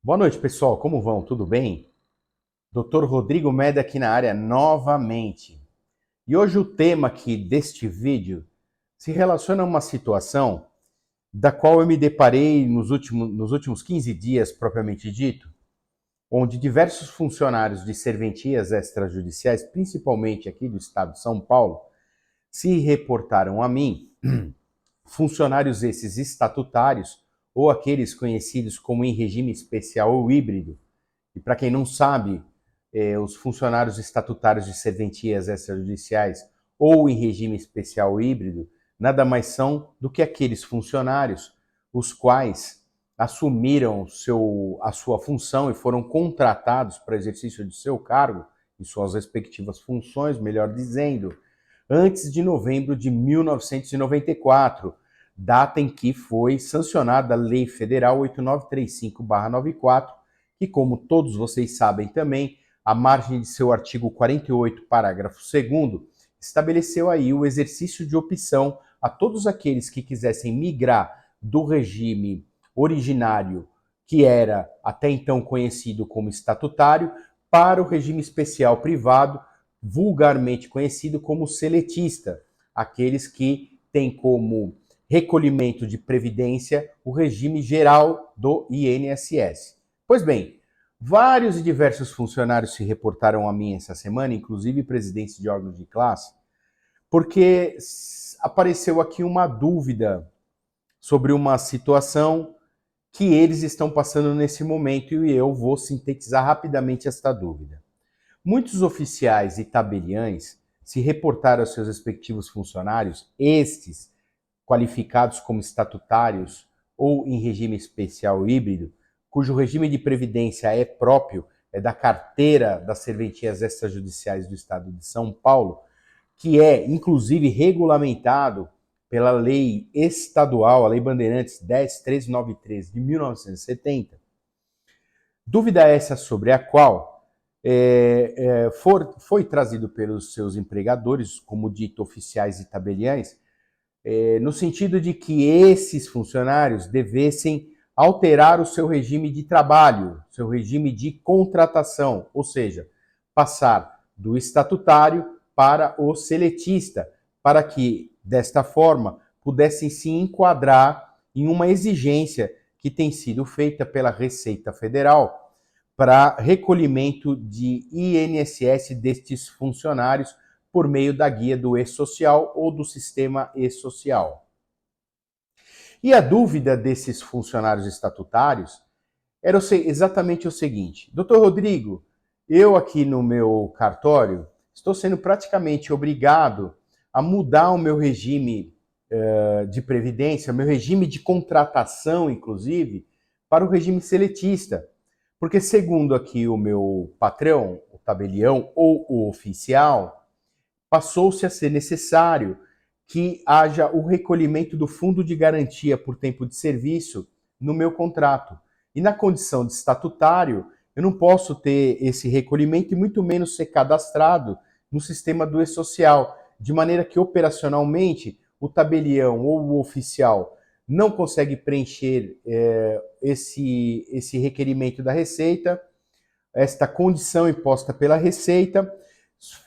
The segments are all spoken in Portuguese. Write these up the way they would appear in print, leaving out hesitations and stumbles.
Boa noite, pessoal. Como vão? Tudo bem? Dr. Rodrigo Meda aqui na área novamente. E hoje o tema aqui deste vídeo se relaciona a uma situação da qual eu me deparei nos últimos 15 dias, propriamente dito, onde diversos funcionários de serventias extrajudiciais, principalmente aqui do estado de São Paulo, se reportaram a mim, funcionários esses estatutários ou aqueles conhecidos como em regime especial ou híbrido. E para quem não sabe, os funcionários estatutários de serventias extrajudiciais ou em regime especial híbrido nada mais são do que aqueles funcionários os quais assumiram a sua função e foram contratados para exercício de seu cargo e suas respectivas funções, melhor dizendo, antes de novembro de 1994, data em que foi sancionada a Lei Federal 8935/94, que, como todos vocês sabem também, à margem de seu artigo 48, parágrafo 2º, estabeleceu aí o exercício de opção a todos aqueles que quisessem migrar do regime originário, que era até então conhecido como estatutário, para o regime especial privado, vulgarmente conhecido como seletista, aqueles que têm como recolhimento de previdência o regime geral do INSS. Pois bem, vários e diversos funcionários se reportaram a mim essa semana, inclusive presidentes de órgãos de classe, porque apareceu aqui uma dúvida sobre uma situação que eles estão passando nesse momento e eu vou sintetizar rapidamente esta dúvida. Muitos oficiais e tabeliães se reportaram aos seus respectivos funcionários, estes qualificados como estatutários ou em regime especial híbrido, cujo regime de previdência é próprio, é da carteira das serventias extrajudiciais do Estado de São Paulo, que é inclusive regulamentado pela lei estadual, a Lei Bandeirantes 10.1393 de 1970. Dúvida essa sobre a qual foi trazido pelos seus empregadores, como dito, oficiais e tabeliães, no sentido de que esses funcionários devessem alterar o seu regime de trabalho, seu regime de contratação, ou seja, passar do estatutário para o seletista, para que, desta forma, pudessem se enquadrar em uma exigência que tem sido feita pela Receita Federal para recolhimento de INSS destes funcionários por meio da guia do e-social ou do sistema e-social. E a dúvida desses funcionários estatutários era exatamente o seguinte: Doutor Rodrigo, eu aqui no meu cartório estou sendo praticamente obrigado a mudar o meu regime de previdência, meu regime de contratação, inclusive, para o regime seletista. Porque, segundo aqui o meu patrão, o tabelião ou o oficial, passou-se a ser necessário que haja o recolhimento do fundo de garantia por tempo de serviço no meu contrato. E na condição de estatutário, eu não posso ter esse recolhimento e muito menos ser cadastrado no sistema do e-social, de maneira que operacionalmente o tabelião ou o oficial não consegue preencher esse requerimento da Receita, esta condição imposta pela Receita,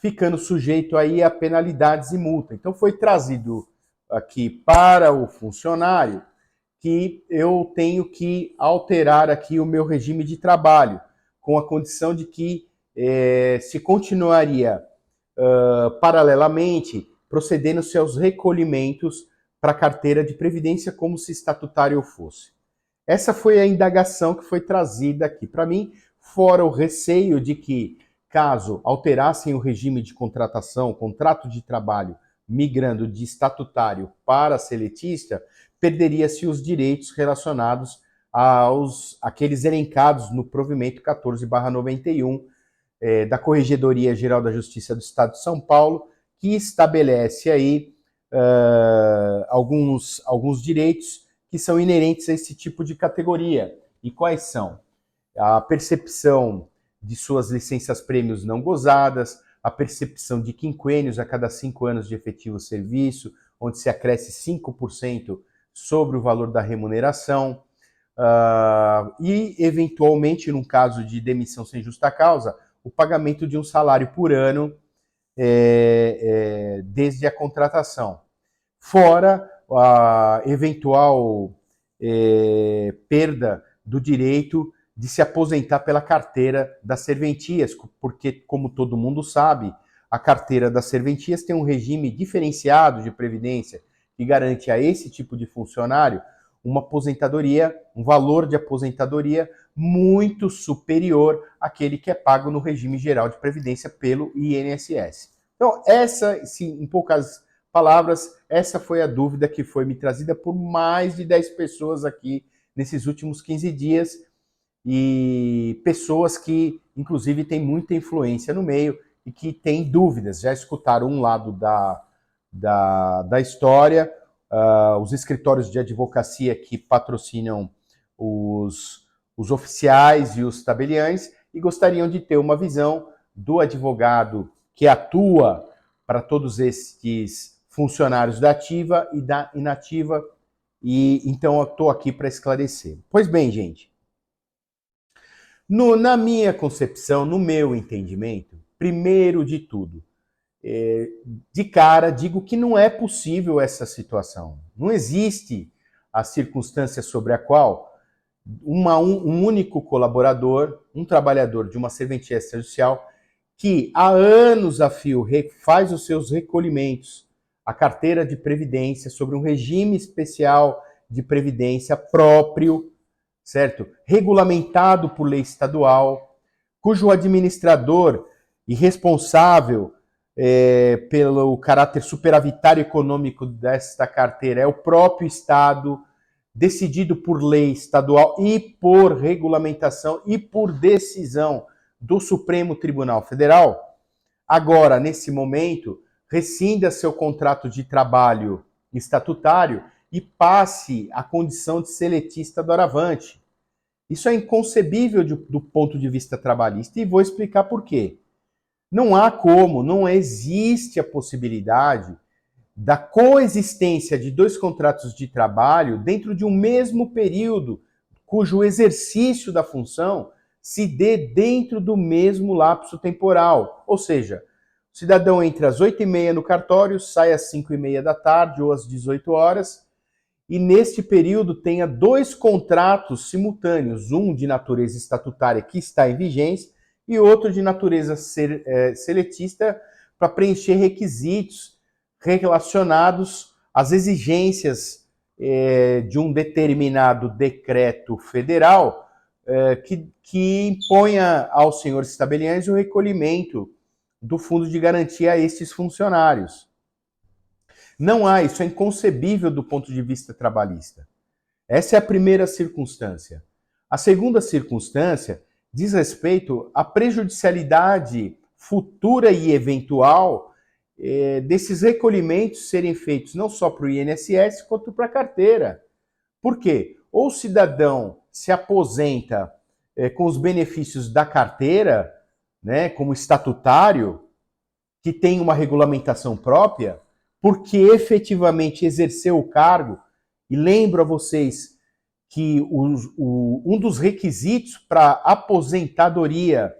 ficando sujeito aí a penalidades e multa. Então foi trazido aqui para o funcionário que eu tenho que alterar aqui o meu regime de trabalho, com a condição de que se continuaria paralelamente procedendo seus recolhimentos para a carteira de previdência como se estatutário fosse. Essa foi a indagação que foi trazida aqui para mim, fora o receio de que, caso alterassem o regime de contratação, contrato de trabalho, migrando de estatutário para seletista, perderia-se os direitos relacionados àqueles elencados no provimento 14/91 da Corregedoria Geral da Justiça do Estado de São Paulo, que estabelece aí alguns direitos que são inerentes a esse tipo de categoria. E quais são? A percepção de suas licenças-prêmios não gozadas, a percepção de quinquênios a cada 5 anos de efetivo serviço, onde se acresce 5% sobre o valor da remuneração, e, eventualmente, num caso de demissão sem justa causa, o pagamento de um salário por ano desde a contratação. Fora a eventual perda do direito de se aposentar pela carteira das serventias, porque, como todo mundo sabe, a carteira das serventias tem um regime diferenciado de previdência que garante a esse tipo de funcionário uma aposentadoria, um valor de aposentadoria muito superior àquele que é pago no regime geral de previdência pelo INSS. Então, essa, sim, em poucas palavras, essa foi a dúvida que foi me trazida por mais de 10 pessoas aqui nesses últimos 15 dias, e pessoas que, inclusive, têm muita influência no meio e que têm dúvidas, já escutaram um lado da história, os escritórios de advocacia que patrocinam os oficiais e os tabeliães, e gostariam de ter uma visão do advogado que atua para todos estes funcionários da ativa e da inativa, e então eu estou aqui para esclarecer. Pois bem, gente, na minha concepção, no meu entendimento, primeiro de tudo, de cara digo que não é possível essa situação. Não existe a circunstância sobre a qual um único colaborador, um trabalhador de uma serventia extrajudicial, que há anos a fio faz os seus recolhimentos, a carteira de previdência, sobre um regime especial de previdência próprio, certo? Regulamentado por lei estadual, cujo administrador e responsável pelo caráter superavitário econômico desta carteira é o próprio Estado, decidido por lei estadual e por regulamentação e por decisão do Supremo Tribunal Federal, agora, nesse momento, rescinda seu contrato de trabalho estatutário e passe à condição de seletista doravante. Isso é inconcebível do ponto de vista trabalhista, e vou explicar por quê. Não há como, não existe a possibilidade da coexistência de dois contratos de trabalho dentro de um mesmo período, cujo exercício da função se dê dentro do mesmo lapso temporal. Ou seja, o cidadão entra às 8h30 no cartório, sai às 5h30 da tarde ou às 18 horas, e neste período tenha dois contratos simultâneos, um de natureza estatutária que está em vigência e outro de natureza seletista para preencher requisitos relacionados às exigências de um determinado decreto federal que imponha aos senhores tabeliães o recolhimento do fundo de garantia a estes funcionários. Não há, isso é inconcebível do ponto de vista trabalhista. Essa é a primeira circunstância. A segunda circunstância diz respeito à prejudicialidade futura e eventual desses recolhimentos serem feitos não só para o INSS, quanto para a carteira. Por quê? Ou o cidadão se aposenta com os benefícios da carteira, né, como estatutário, que tem uma regulamentação própria, porque efetivamente exerceu o cargo, e lembro a vocês que um dos requisitos para aposentadoria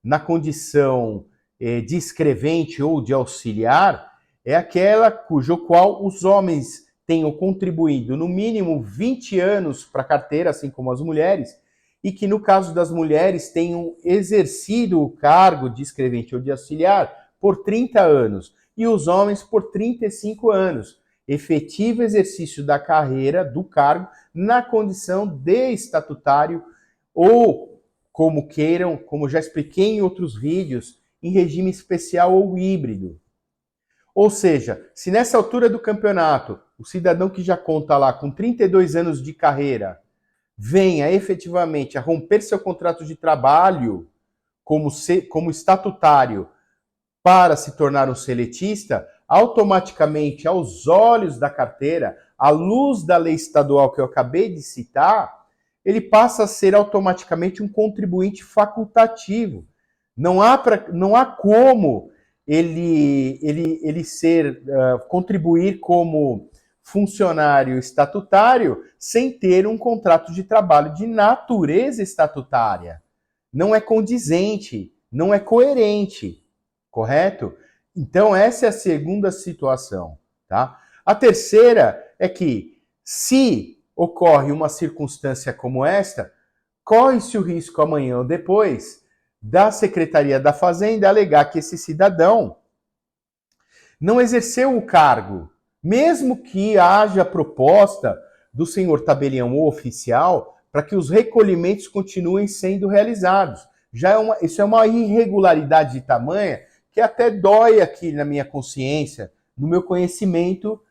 na condição de escrevente ou de auxiliar é aquela cujo qual os homens tenham contribuído no mínimo 20 anos para a carteira, assim como as mulheres, e que no caso das mulheres tenham exercido o cargo de escrevente ou de auxiliar por 30 anos, e os homens por 35 anos. Efetivo exercício da carreira, do cargo, na condição de estatutário ou, como queiram, como já expliquei em outros vídeos, em regime especial ou híbrido. Ou seja, se nessa altura do campeonato, o cidadão que já conta lá com 32 anos de carreira venha efetivamente a romper seu contrato de trabalho como estatutário para se tornar um seletista, automaticamente, aos olhos da carteira, à luz da lei estadual que eu acabei de citar, ele passa a ser automaticamente um contribuinte facultativo. Não há como ele contribuir como funcionário estatutário sem ter um contrato de trabalho de natureza estatutária. Não é condizente, não é coerente, correto? Então, essa é a segunda situação, tá? A terceira é que, se ocorre uma circunstância como esta, corre-se o risco amanhã ou depois da Secretaria da Fazenda alegar que esse cidadão não exerceu o cargo, mesmo que haja proposta do senhor tabelião ou oficial para que os recolhimentos continuem sendo realizados. Isso é uma irregularidade de tamanha que até dói aqui na minha consciência, no meu conhecimento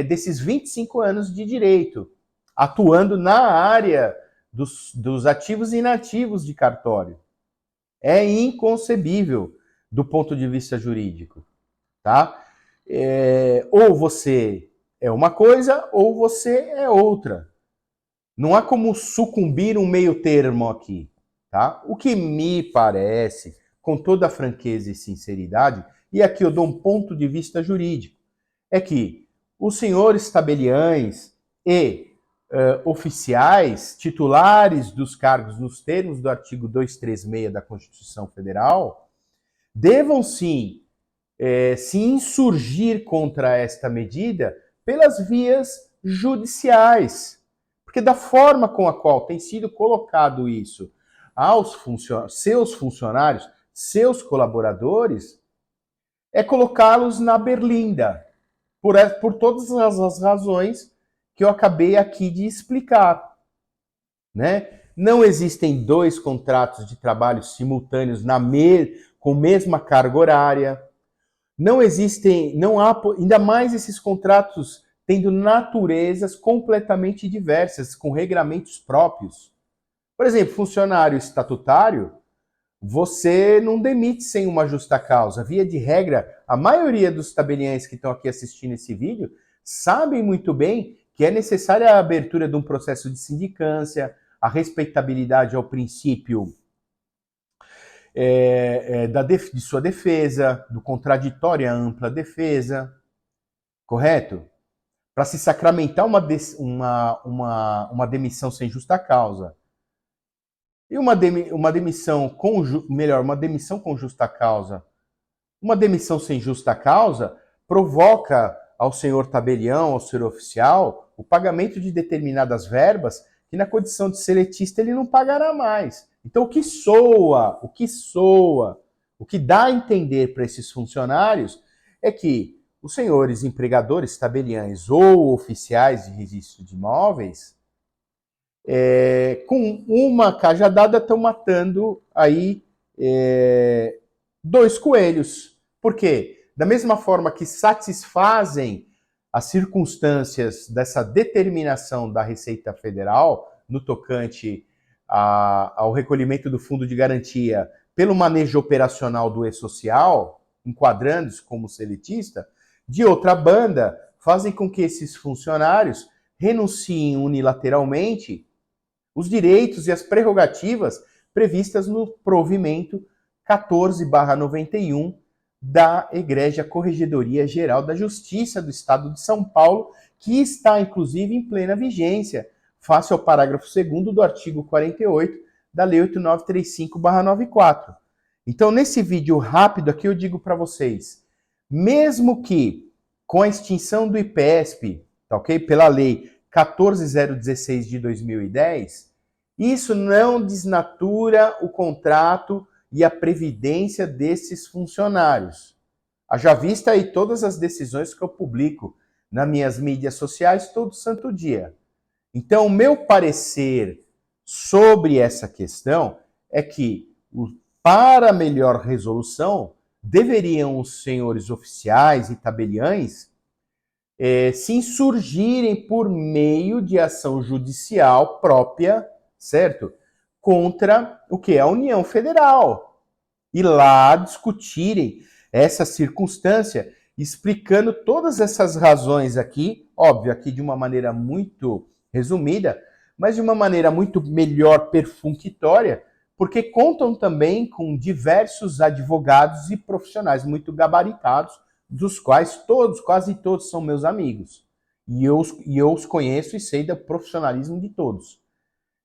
desses 25 anos de direito, atuando na área dos ativos e inativos de cartório. É inconcebível do ponto de vista jurídico, tá? Ou você é uma coisa ou você é outra. Não há como sucumbir um meio termo aqui, tá? O que me parece, com toda franqueza e sinceridade, e aqui eu dou um ponto de vista jurídico, é que os senhores tabeliães e oficiais titulares dos cargos nos termos do artigo 236 da Constituição Federal devam sim se insurgir contra esta medida pelas vias judiciais. Porque da forma com a qual tem sido colocado isso aos seus funcionários, seus colaboradores, é colocá-los na berlinda, por todas as razões que eu acabei aqui de explicar, né? Não existem dois contratos de trabalho simultâneos com mesma carga horária. Não há, ainda mais esses contratos tendo naturezas completamente diversas, com regramentos próprios. Por exemplo, funcionário estatutário, você não demite sem uma justa causa. Via de regra, a maioria dos tabeliães que estão aqui assistindo esse vídeo sabem muito bem que é necessária a abertura de um processo de sindicância, a respeitabilidade ao princípio de sua defesa, do contraditório à ampla defesa, correto? Para se sacramentar uma demissão sem justa causa. E uma demissão com justa causa. Uma demissão sem justa causa provoca ao senhor tabelião, ao senhor oficial, o pagamento de determinadas verbas que na condição de seletista ele não pagará mais. Então o que dá a entender para esses funcionários é que os senhores empregadores, tabeliães ou oficiais de registro de imóveis, com uma cajadada estão matando aí dois coelhos. Por quê? Da mesma forma que satisfazem as circunstâncias dessa determinação da Receita Federal no tocante ao recolhimento do fundo de garantia pelo manejo operacional do e-social, enquadrando-se como seletista, de outra banda, fazem com que esses funcionários renunciem unilateralmente os direitos e as prerrogativas previstas no provimento 14/91 da Egrégia Corregedoria Geral da Justiça do Estado de São Paulo, que está, inclusive, em plena vigência, face ao parágrafo 2º do artigo 48 da Lei 8935/94. Então, nesse vídeo rápido aqui, eu digo para vocês, mesmo que com a extinção do IPESP, tá ok? Pela Lei 14.016 de 2010, isso não desnatura o contrato e a previdência desses funcionários. Haja vista aí todas as decisões que eu publico nas minhas mídias sociais todo santo dia. Então, o meu parecer sobre essa questão é que, para melhor resolução, deveriam os senhores oficiais e tabeliães se insurgirem por meio de ação judicial própria, certo? Contra o que? A União Federal. E lá discutirem essa circunstância, explicando todas essas razões aqui, óbvio, aqui de uma maneira muito resumida, mas de uma maneira muito melhor perfunctória, porque contam também com diversos advogados e profissionais muito gabaritados, dos quais quase todos são meus amigos. e eu os conheço e sei do profissionalismo de todos.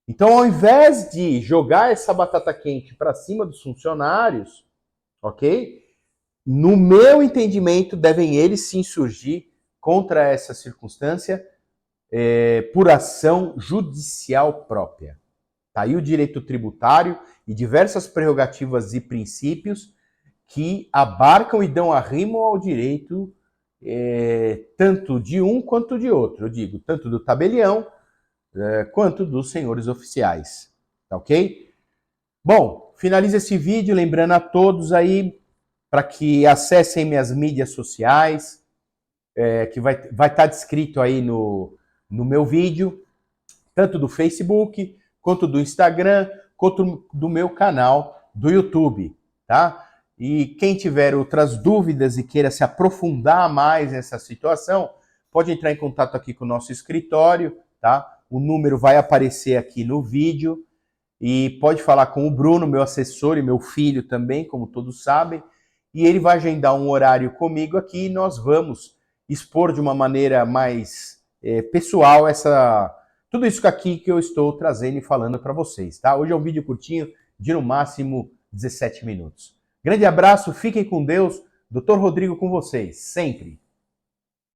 Então, ao invés de jogar essa batata quente para cima dos funcionários, ok? No meu entendimento, devem eles se insurgir contra essa circunstância por ação judicial própria. Tá aí o direito tributário e diversas prerrogativas e princípios que abarcam e dão arrimo ao direito tanto de um quanto de outro. Eu digo, tanto do tabelião quanto dos senhores oficiais. Tá ok? Bom, finaliza esse vídeo lembrando a todos aí para que acessem minhas mídias sociais, que vai estar descrito aí no meu vídeo, tanto do Facebook, quanto do Instagram, quanto do meu canal do YouTube, tá? E quem tiver outras dúvidas e queira se aprofundar mais nessa situação, pode entrar em contato aqui com o nosso escritório, tá? O número vai aparecer aqui no vídeo e pode falar com o Bruno, meu assessor e meu filho também, como todos sabem, e ele vai agendar um horário comigo aqui e nós vamos expor de uma maneira mais pessoal tudo isso aqui que eu estou trazendo e falando para vocês, tá? Hoje é um vídeo curtinho de no máximo 17 minutos. Grande abraço, fiquem com Deus. Dr. Rodrigo com vocês, sempre.